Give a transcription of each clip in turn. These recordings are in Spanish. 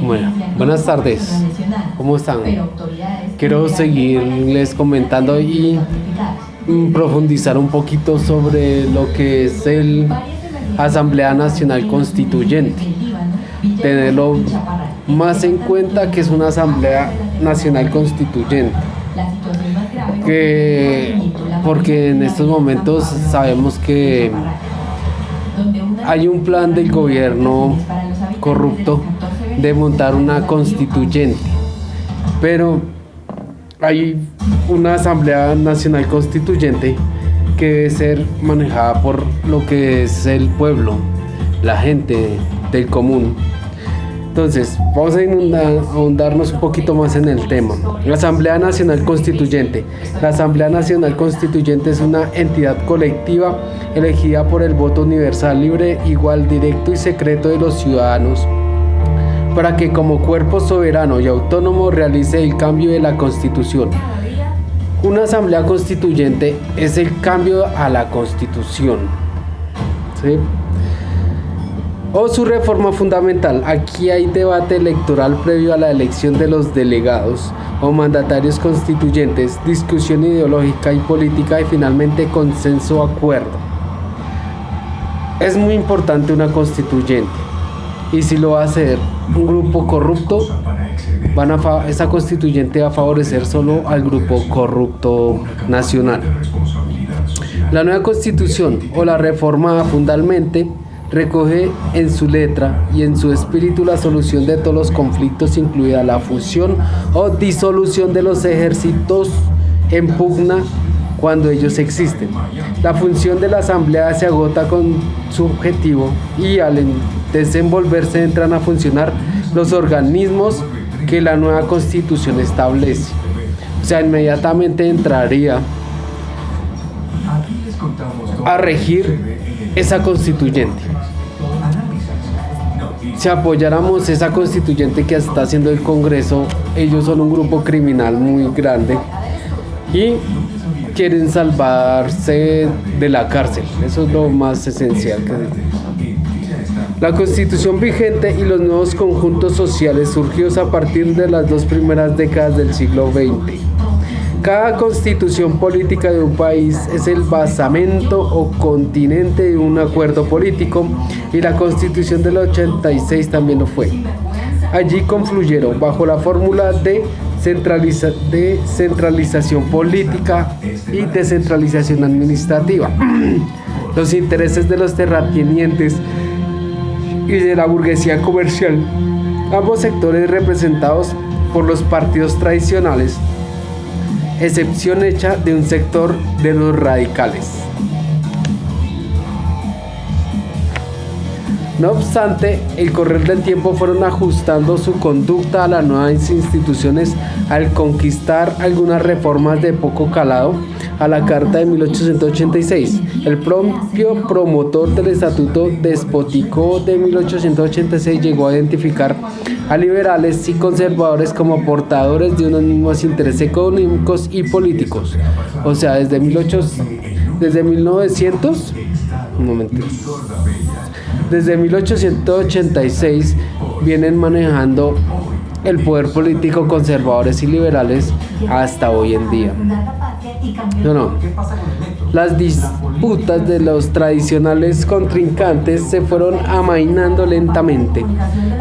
Bueno, buenas tardes. ¿Cómo están? Quiero seguirles comentando y profundizar un poquito sobre lo que es el Asamblea Nacional Constituyente. Tenerlo más en cuenta que es una Asamblea Nacional Constituyente. Porque en estos momentos sabemos que hay un plan del gobierno corrupto de montar una constituyente, pero hay una Asamblea Nacional Constituyente que debe ser manejada por lo que es el pueblo, la gente del común. Entonces, vamos a ahondarnos un poquito más en el tema. La Asamblea Nacional Constituyente. La Asamblea Nacional Constituyente es una entidad colectiva elegida por el voto universal, libre, igual, directo y secreto de los ciudadanos, para que como cuerpo soberano y autónomo realice el cambio de la Constitución. Una Asamblea Constituyente es el cambio a la Constitución, ¿sí? O su reforma fundamental. Aquí hay debate electoral previo a la elección de los delegados o mandatarios constituyentes, discusión ideológica y política y finalmente consenso o acuerdo. Es muy importante una constituyente, y si lo va a hacer un grupo corrupto, esa constituyente va a favorecer solo al grupo corrupto nacional. La nueva constitución o la reforma fundamental recoge en su letra y en su espíritu la solución de todos los conflictos, incluida la fusión o disolución de los ejércitos en pugna cuando ellos existen. La función de la Asamblea se agota con su objetivo y al desenvolverse entran a funcionar los organismos que la nueva Constitución establece. O sea, inmediatamente entraría a regir esa constituyente. Si apoyáramos esa constituyente que está haciendo el Congreso, ellos son un grupo criminal muy grande y quieren salvarse de la cárcel. Eso es lo más esencial que la Constitución vigente y los nuevos conjuntos sociales surgidos a partir de las 2 primeras décadas del siglo XX. Cada constitución política de un país es el basamento o continente de un acuerdo político, y la Constitución del 86 también lo fue. Allí confluyeron, bajo la fórmula de centralización política y descentralización administrativa, los intereses de los terratenientes y de la burguesía comercial, ambos sectores representados por los partidos tradicionales, excepción hecha de un sector de los radicales. No obstante, el correr del tiempo fueron ajustando su conducta a las nuevas instituciones al conquistar algunas reformas de poco calado a la Carta de 1886. El propio promotor del Estatuto Despótico de 1886 llegó a identificar a liberales y conservadores como portadores de unos mismos intereses económicos y políticos. O sea, desde 1886 vienen manejando el poder político conservadores y liberales hasta hoy en día. Las disputas de los tradicionales contrincantes se fueron amainando lentamente.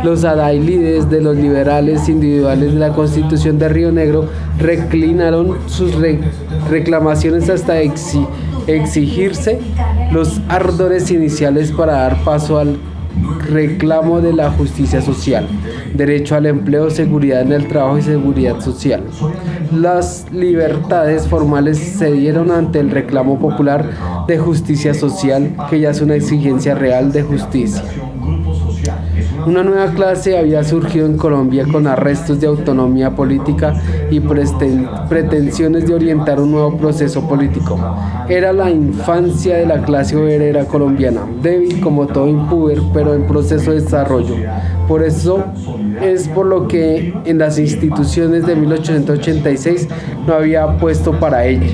Los adálides de los liberales individuales de la Constitución de Río Negro reclinaron sus reclamaciones hasta exigirse los ardores iniciales para dar paso al reclamo de la justicia social, derecho al empleo, seguridad en el trabajo y seguridad social. Las libertades formales se dieron ante el reclamo popular de justicia social, que ya es una exigencia real de justicia. Una nueva clase había surgido en Colombia con arrestos de autonomía política y pretensiones de orientar un nuevo proceso político. Era la infancia de la clase obrera colombiana, débil como todo impúber, pero en proceso de desarrollo. Por eso es por lo que en las instituciones de 1886 no había puesto para ella.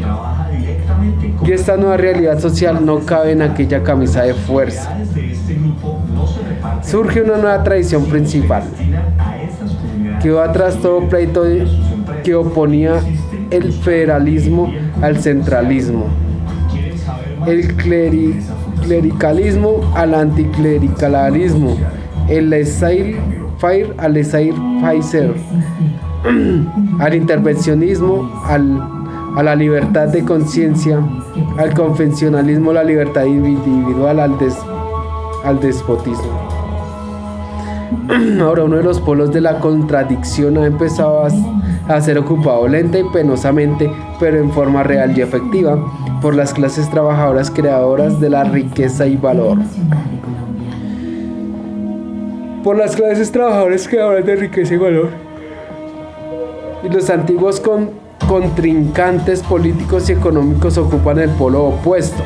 Y esta nueva realidad social no cabe en aquella camisa de fuerza. Surge una nueva tradición principal. quedó atrás todo pleito que oponía el federalismo al centralismo, el clericalismo al anticlericalismo, el laissez-faire al laissez-faire, al intervencionismo a la libertad de conciencia, al convencionalismo, la libertad individual, al despotismo. Ahora uno de los polos de la contradicción ha empezado a ser ocupado lenta y penosamente, pero en forma real y efectiva, por las clases trabajadoras creadoras de la riqueza y valor. Por las clases trabajadoras creadoras de riqueza y valor. Y los antiguos contrincantes políticos y económicos ocupan el polo opuesto.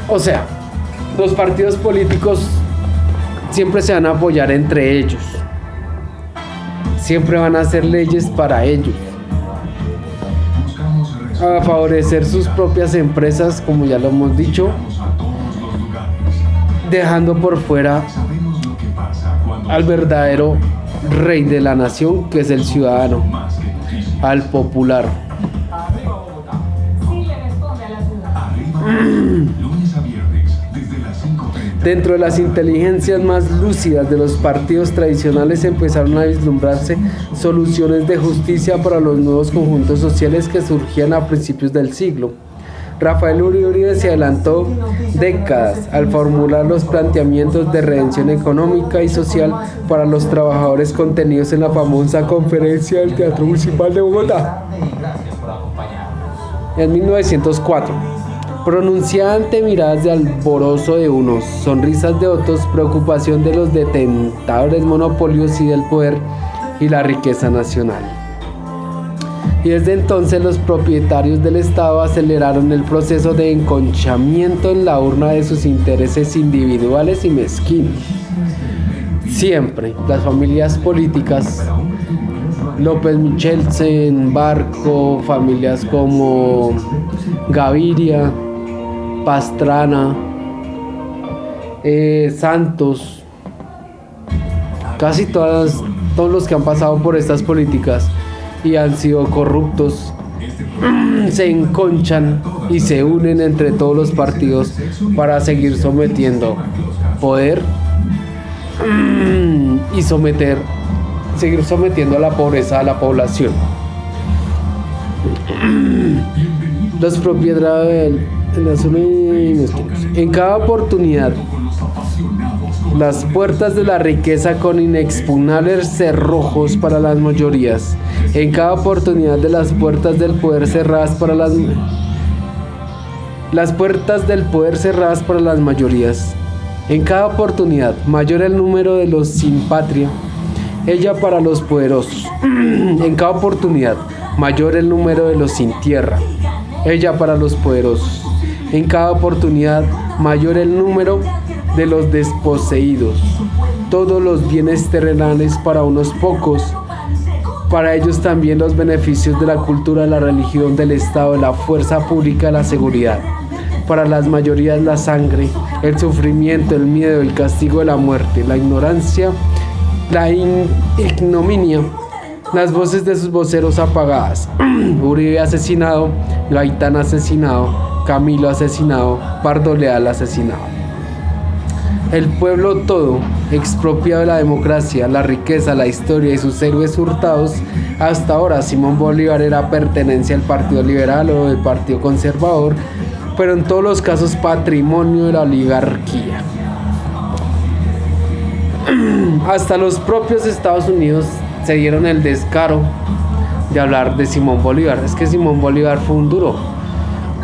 O sea, los partidos políticos siempre se van a apoyar entre ellos. Siempre van a hacer leyes para ellos. A favorecer sus propias empresas, como ya lo hemos dicho, dejando por fuera al verdadero rey de la nación, que es el ciudadano, al popular. Dentro de las inteligencias más lúcidas de los partidos tradicionales empezaron a vislumbrarse soluciones de justicia para los nuevos conjuntos sociales que surgían a principios del siglo. Rafael Uribe se adelantó décadas al formular los planteamientos de redención económica y social para los trabajadores contenidos en la famosa conferencia del Teatro Municipal de Bogotá en 1904. Pronunciada ante miradas de alborozo de unos, sonrisas de otros, preocupación de los detentadores monopolios y del poder y la riqueza nacional. Y desde entonces los propietarios del Estado aceleraron el proceso de enconchamiento en la urna de sus intereses individuales y mezquinos. Siempre las familias políticas, López Michelsen, Barco, familias como Gaviria, Pastrana, Santos, casi todos los que han pasado por estas políticas y han sido corruptos, se enconchan y se unen entre todos los partidos para seguir sometiendo poder y seguir sometiendo a la pobreza a la población. Los propietarios en cada oportunidad, las puertas de la riqueza con inexpugnables cerrojos para las mayorías. En cada oportunidad de las puertas del poder cerradas para las puertas del poder cerradas para las mayorías. En cada oportunidad, mayor el número de los sin patria, ella para los poderosos. En cada oportunidad, mayor el número de los sin tierra, ella para los poderosos. En cada oportunidad, mayor el número de los desposeídos. Todos los bienes terrenales para unos pocos, para ellos también los beneficios de la cultura, la religión, del Estado, de la fuerza pública, la seguridad. Para las mayorías la sangre, el sufrimiento, el miedo, el castigo de la muerte, la ignorancia, la ignominia, las voces de sus voceros apagadas. Uribe asesinado, Gaitán asesinado, Camilo asesinado, Pardo Leal asesinado. El pueblo todo, expropiado de la democracia, la riqueza, la historia y sus héroes hurtados. Hasta ahora Simón Bolívar era pertenencia al Partido Liberal o del Partido Conservador, pero en todos los casos patrimonio de la oligarquía. Hasta los propios Estados Unidos se dieron el descaro de hablar de Simón Bolívar. Es que Simón Bolívar fue un duro,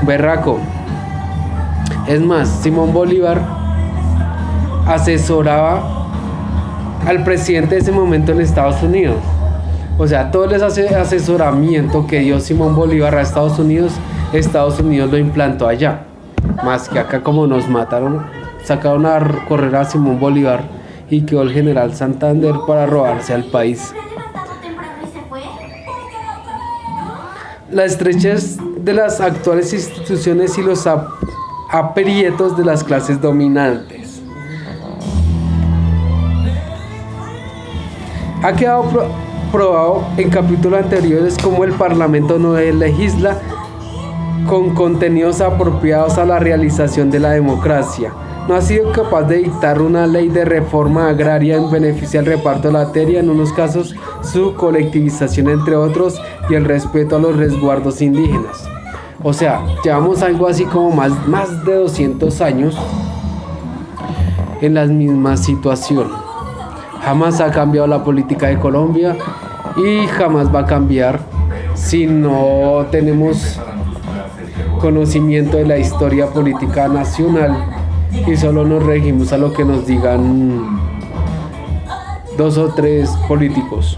berraco. Es más, Simón Bolívar asesoraba al presidente de ese momento en Estados Unidos. O sea, todo el asesoramiento que dio Simón Bolívar a Estados Unidos lo implantó allá. Más que acá, como nos mataron, sacaron a correr a Simón Bolívar y quedó el general Santander para robarse al país. La estrechez de las actuales instituciones y los aprietos de las clases dominantes. Ha quedado probado en capítulos anteriores cómo el Parlamento no legisla con contenidos apropiados a la realización de la democracia. No ha sido capaz de dictar una ley de reforma agraria en beneficio del reparto de la tierra, en unos casos su colectivización entre otros, y el respeto a los resguardos indígenas. O sea, llevamos algo así como más de 200 años en la misma situación. Jamás ha cambiado la política de Colombia y jamás va a cambiar si no tenemos conocimiento de la historia política nacional y solo nos regimos a lo que nos digan 2 o 3 políticos.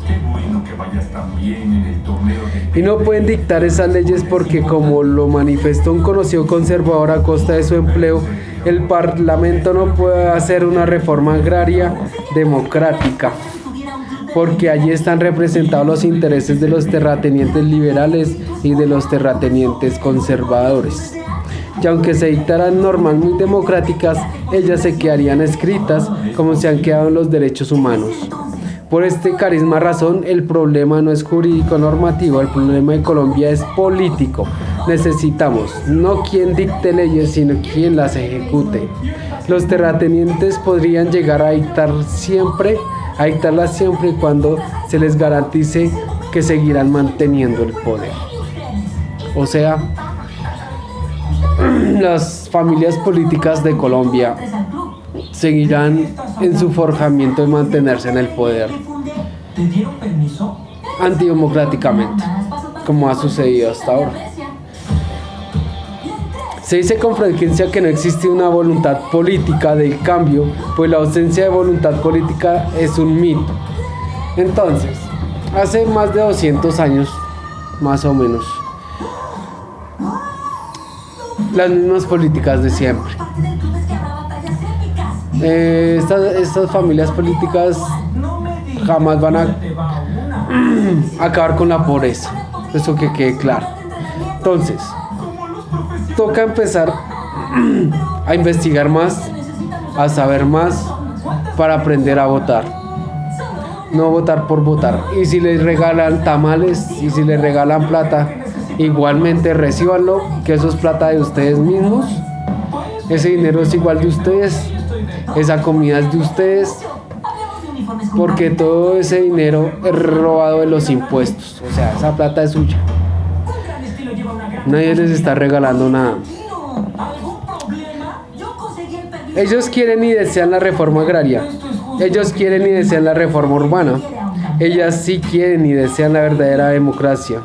Y no pueden dictar esas leyes porque, como lo manifestó un conocido conservador a costa de su empleo, el Parlamento no puede hacer una reforma agraria democrática, porque allí están representados los intereses de los terratenientes liberales y de los terratenientes conservadores. Y aunque se dictaran normas muy democráticas, ellas se quedarían escritas como se han quedado en los derechos humanos. Por este carisma razón, el problema no es jurídico normativo, el problema de Colombia es político. Necesitamos no quien dicte leyes, sino quien las ejecute. Los terratenientes podrían llegar a dictarlas siempre y cuando se les garantice que seguirán manteniendo el poder. O sea, las familias políticas de Colombia seguirán en su forjamiento de mantenerse en el poder antidemocráticamente, como ha sucedido hasta ahora. Se dice con frecuencia que no existe una voluntad política del cambio, pues la ausencia de voluntad política es un mito. Entonces, hace más de 200 años, más o menos, las mismas políticas de siempre. Estas familias políticas jamás van a acabar con la pobreza, eso que quede claro. Entonces, toca empezar a investigar más, a saber más, para aprender a votar. No votar por votar. Y si les regalan tamales y si les regalan plata, igualmente recíbanlo, que eso es plata de ustedes mismos. Ese dinero es igual de ustedes, esa comida es de ustedes, porque todo ese dinero es robado de los impuestos. O sea, esa plata es suya. Nadie les está regalando nada. Ellos quieren y desean la reforma agraria. Ellos quieren y desean la reforma urbana. Ellas sí quieren y desean la verdadera democracia.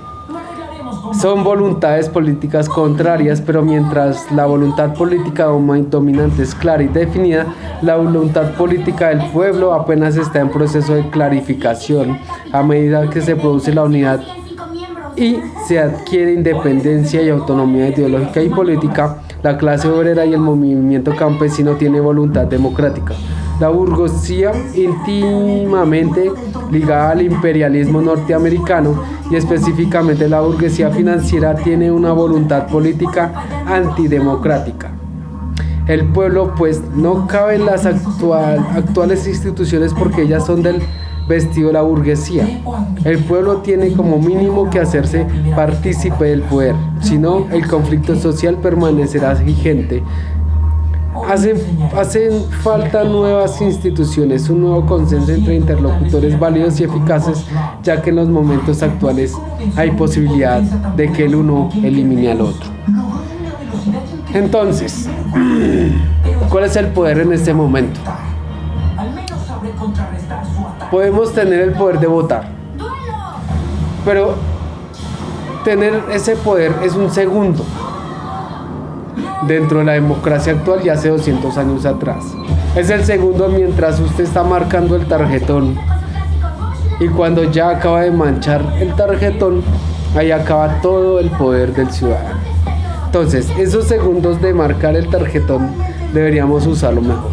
Son voluntades políticas contrarias, pero mientras la voluntad política dominante es clara y definida, la voluntad política del pueblo apenas está en proceso de clarificación. A medida que se produce la unidad y se adquiere independencia y autonomía ideológica y política, la clase obrera y el movimiento campesino tienen voluntad democrática. La burguesía, íntimamente ligada al imperialismo norteamericano y específicamente la burguesía financiera, tiene una voluntad política antidemocrática. El pueblo, pues, no cabe en las actuales instituciones porque ellas son del vestido de la burguesía. El pueblo tiene como mínimo que hacerse partícipe del poder, si no, el conflicto social permanecerá vigente. Hacen falta nuevas instituciones, un nuevo consenso entre interlocutores válidos y eficaces, ya que en los momentos actuales hay posibilidad de que el uno elimine al otro. Entonces, ¿cuál es el poder en este momento? Podemos tener el poder de votar, pero tener ese poder es un segundo dentro de la democracia actual y hace 200 años atrás. Es el segundo mientras usted está marcando el tarjetón, y cuando ya acaba de manchar el tarjetón, ahí acaba todo el poder del ciudadano. Entonces, esos segundos de marcar el tarjetón deberíamos usarlo mejor.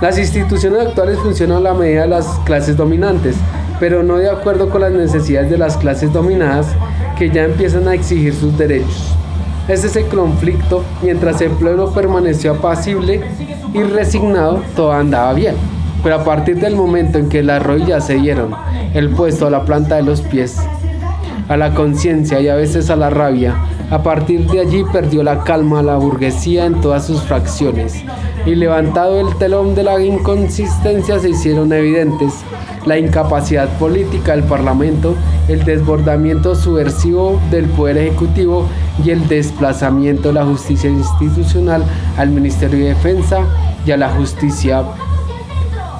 Las instituciones actuales funcionan a la medida de las clases dominantes, pero no de acuerdo con las necesidades de las clases dominadas, que ya empiezan a exigir sus derechos. Ese es el conflicto. Mientras el pueblo permaneció apacible y resignado, todo andaba bien. Pero a partir del momento en que las rodillas se dieron el puesto a la planta de los pies, a la conciencia y a veces a la rabia, a partir de allí perdió la calma la burguesía en todas sus fracciones, y levantado el telón de la inconsistencia se hicieron evidentes la incapacidad política del Parlamento, el desbordamiento subversivo del Poder Ejecutivo y el desplazamiento de la justicia institucional al Ministerio de Defensa y a la justicia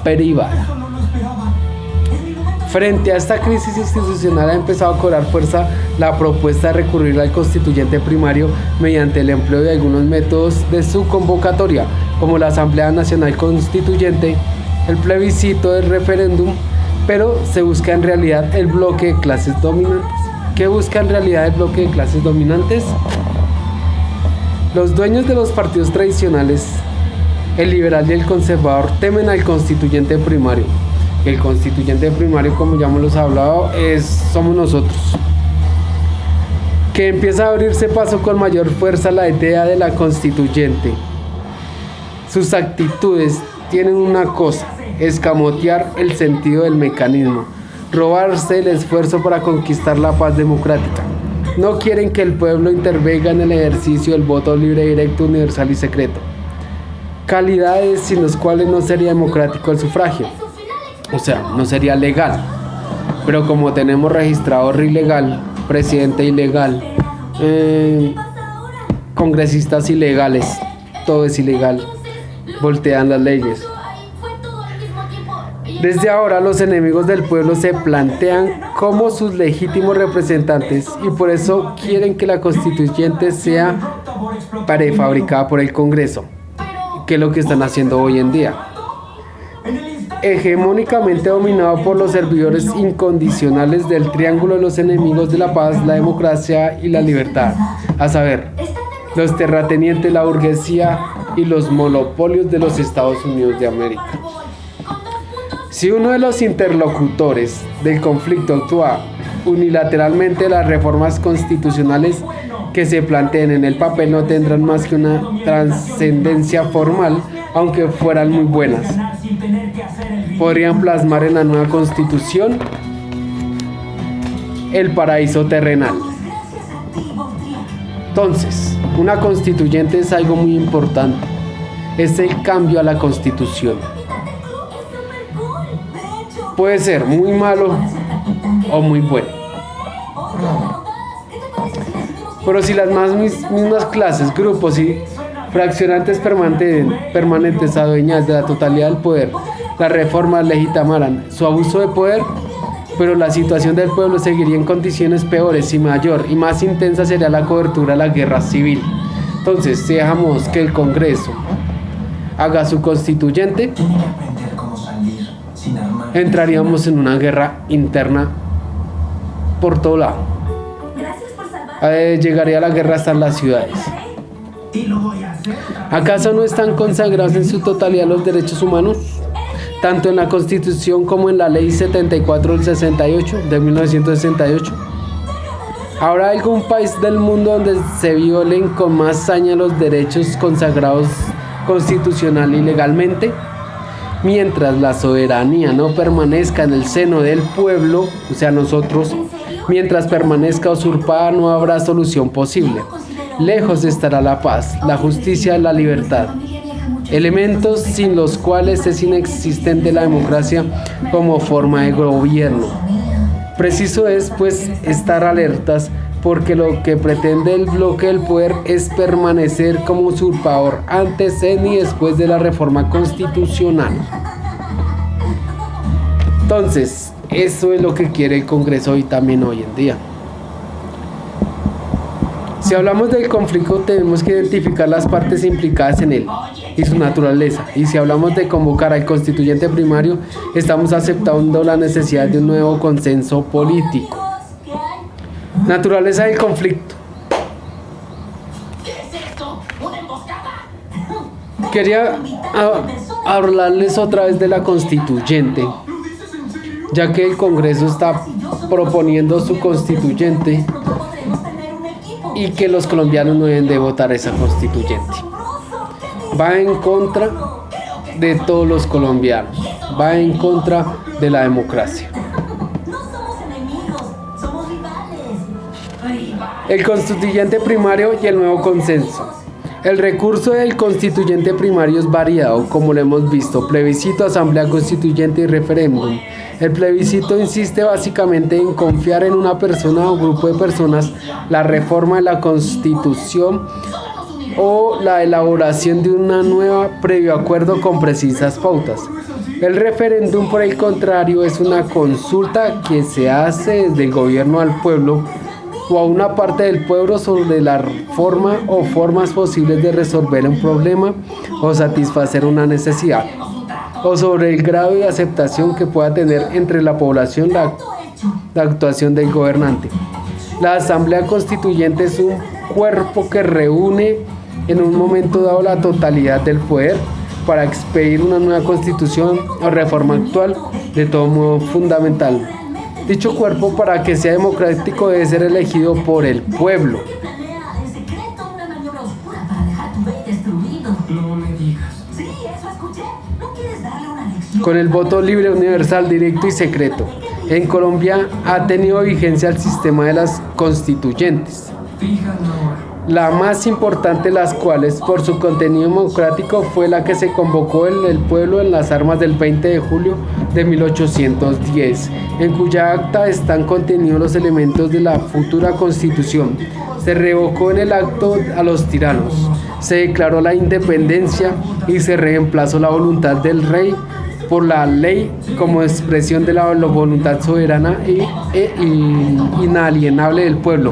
privada. Frente a esta crisis institucional ha empezado a cobrar fuerza la propuesta de recurrir al constituyente primario mediante el empleo de algunos métodos de su convocatoria, como la Asamblea Nacional Constituyente, el plebiscito del referéndum, pero se busca en realidad el bloque de clases dominantes. ¿Qué busca en realidad el bloque de clases dominantes? Los dueños de los partidos tradicionales, el liberal y el conservador, temen al constituyente primario. El constituyente primario, como ya hemos hablado, somos nosotros, que empieza a abrirse paso con mayor fuerza la idea de la constituyente. Sus actitudes tienen una cosa: escamotear el sentido del mecanismo, robarse el esfuerzo para conquistar la paz democrática. No quieren que el pueblo intervenga en el ejercicio del voto libre, directo, universal y secreto, calidades sin las cuales no sería democrático el sufragio. O sea, no sería legal. Pero como tenemos registrador ilegal, presidente ilegal, congresistas ilegales, todo es ilegal, voltean las leyes. Desde ahora los enemigos del pueblo se plantean como sus legítimos representantes y por eso quieren que la constituyente sea prefabricada por el Congreso, que es lo que están haciendo hoy en día. Hegemónicamente dominado por los servidores incondicionales del triángulo de los enemigos de la paz, la democracia y la libertad, a saber, los terratenientes, la burguesía y los monopolios de los Estados Unidos de América. Si uno de los interlocutores del conflicto actúa unilateralmente, las reformas constitucionales que se planteen en el papel no tendrán más que una trascendencia formal, aunque fueran muy buenas. Podrían plasmar en la nueva constitución el paraíso terrenal. Entonces, una constituyente es algo muy importante. Es el cambio a la constitución. Puede ser muy malo o muy bueno. Pero si las mismas clases, grupos y fraccionantes permanentes adueñadas de la totalidad del poder, las reformas legitimarán su abuso de poder, pero la situación del pueblo seguiría en condiciones peores y mayor y más intensa sería la cobertura de la guerra civil. Entonces, si dejamos que el Congreso haga su constituyente, entraríamos en una guerra interna por todo lado. Llegaría la guerra hasta las ciudades. ¿Acaso no están consagrados en su totalidad los derechos humanos? Tanto en la Constitución como en la Ley 74 del 68, de 1968. ¿Habrá algún país del mundo donde se violen con más saña los derechos consagrados constitucional y legalmente? Mientras la soberanía no permanezca en el seno del pueblo, o sea nosotros, mientras permanezca usurpada no habrá solución posible. Lejos estará la paz, la justicia y la libertad, elementos sin los cuales es inexistente la democracia como forma de gobierno. Preciso es, pues, estar alertas, porque lo que pretende el bloque del poder es permanecer como usurpador antes, en y después de la reforma constitucional. Entonces, eso es lo que quiere el Congreso hoy también hoy en día. Si hablamos del conflicto, tenemos que identificar las partes implicadas en él y su naturaleza. Y si hablamos de convocar al constituyente primario, estamos aceptando la necesidad de un nuevo consenso político. Naturaleza del conflicto. Quería hablarles otra vez de la constituyente, ya que el Congreso está proponiendo su constituyente y que los colombianos no deben de votar esa constituyente. Va en contra de todos los colombianos, va en contra de la democracia. El constituyente primario y el nuevo consenso. El recurso del constituyente primario es variado, como lo hemos visto: plebiscito, asamblea constituyente y referéndum. El plebiscito insiste básicamente en confiar en una persona o grupo de personas la reforma de la Constitución o la elaboración de una nueva previo acuerdo con precisas pautas. El referéndum, por el contrario, es una consulta que se hace desde el gobierno al pueblo o a una parte del pueblo sobre la forma o formas posibles de resolver un problema o satisfacer una necesidad, o sobre el grado de aceptación que pueda tener entre la población la actuación del gobernante. La Asamblea Constituyente es un cuerpo que reúne en un momento dado la totalidad del poder para expedir una nueva constitución o reforma actual, de todo modo fundamental. Dicho cuerpo, para que sea democrático, debe ser elegido por el pueblo. Con el voto libre, universal, directo y secreto. En Colombia ha tenido vigencia el sistema de las constituyentes, la más importante de las cuales, por su contenido democrático, fue la que se convocó en el pueblo en las armas del 20 de julio de 1810, en cuya acta están contenidos los elementos de la futura constitución. Se revocó en el acto a los tiranos, se declaró la independencia y se reemplazó la voluntad del rey por la ley como expresión de la voluntad soberana e inalienable del pueblo.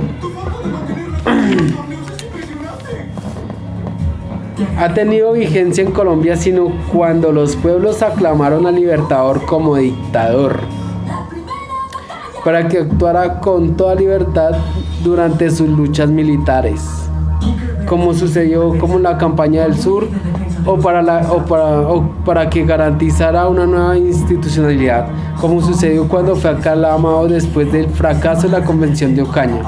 Ha tenido vigencia en Colombia sino cuando los pueblos aclamaron al Libertador como dictador, para que actuara con toda libertad durante sus luchas militares, como sucedió como la campaña del sur, o para que garantizara una nueva institucionalidad, como sucedió cuando fue aclamado después del fracaso de la Convención de Ocaña,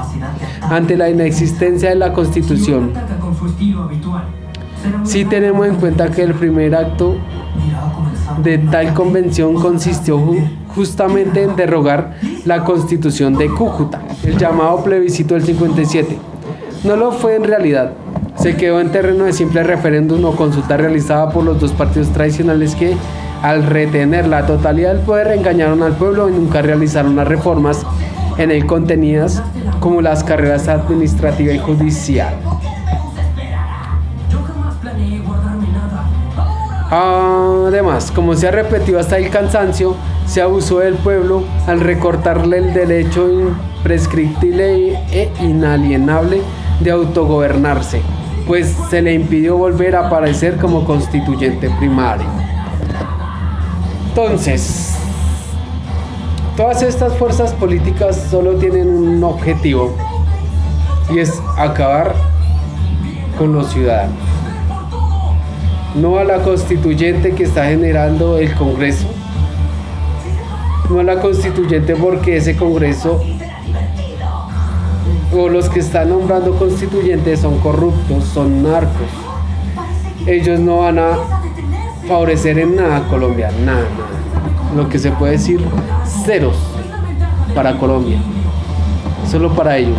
ante la inexistencia de la Constitución. Si tenemos en cuenta que el primer acto de tal convención consistió justamente en derogar la Constitución de Cúcuta, el llamado plebiscito del 57. No lo fue en realidad, se quedó en terreno de simple referéndum o consulta realizada por los dos partidos tradicionales que, al retener la totalidad del poder, engañaron al pueblo y nunca realizaron las reformas en él contenidas, como las carreras administrativa y judicial. Además, como se ha repetido hasta el cansancio, se abusó del pueblo al recortarle el derecho imprescriptible e inalienable de autogobernarse, pues se le impidió volver a aparecer como constituyente primario. Entonces, todas estas fuerzas políticas solo tienen un objetivo, y es acabar con los ciudadanos, no a la constituyente que está generando el Congreso, no a la constituyente porque ese Congreso o los que están nombrando constituyentes son corruptos, son narcos. Ellos no van a favorecer en nada a Colombia, nada. Lo que se puede decir, ceros para Colombia, solo para ellos.